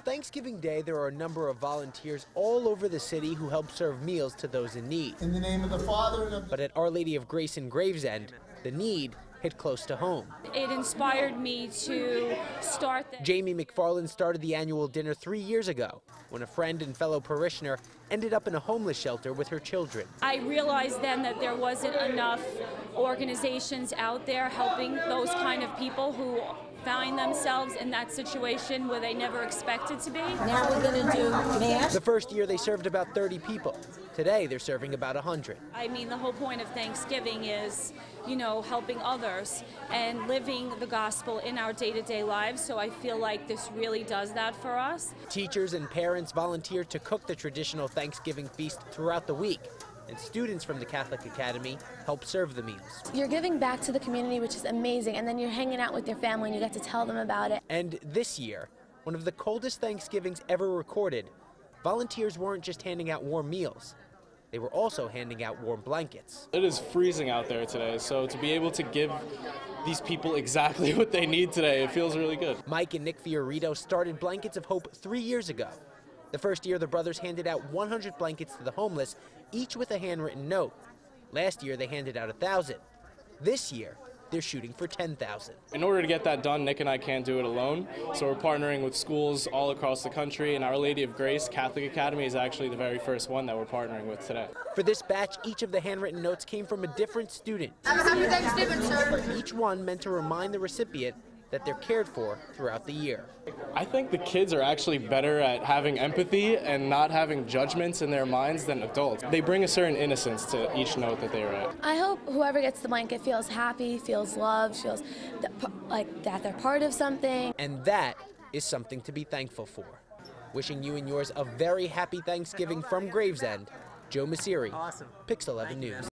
Thanksgiving Day, there are a number of volunteers all over the city who help serve meals to those in need. In the name of the Father and of the... But at Our Lady of Grace in Gravesend, the need hit close to home. It inspired me to start this. Jamie McFarland started the annual dinner 3 years ago when a friend and fellow parishioner ended up in a homeless shelter with her children. I realized then that there wasn't enough organizations out there helping those kind of people who find themselves in that situation where they never expected to be. Now we're going to do mass. The first year they served about 30 people. Today they're serving about 100. I mean, the whole point of Thanksgiving is, you know, helping others and living the gospel in our day-to-day lives, so I feel like this really does that for us. Teachers and parents volunteer to cook the traditional Thanksgiving feast throughout the week, and students from the Catholic Academy help serve the meals. You're giving back to the community, which is amazing, and then you're hanging out with your family and you get to tell them about it. And this year, one of the coldest Thanksgivings ever recorded, volunteers weren't just handing out warm meals. They were also handing out warm blankets. It is freezing out there today, so to be able to give these people exactly what they need today, it feels really good. Mike and Nick Fiorito started Blankets of Hope 3 years ago. The first year, the brothers handed out 100 blankets to the homeless, each with a handwritten note. Last year, they handed out 1,000. This year, they're shooting for 10,000. In order to get that done, Nick and I can't do it alone, so we're partnering with schools all across the country, and Our Lady of Grace Catholic Academy is actually the very first one that we're partnering with today. For this batch, each of the handwritten notes came from a different student. Happy Thanksgiving, sir. Each one meant to remind the recipient that they're cared for throughout the year. I think the kids are actually better at having empathy and not having judgments in their minds than adults. They bring a certain innocence to each note that they write. I hope whoever gets the blanket feels happy, feels loved, feels like that they're part of something. And that is something to be thankful for. Wishing you and yours a very happy Thanksgiving from Gravesend, Joe Messeri, Pix 11 News.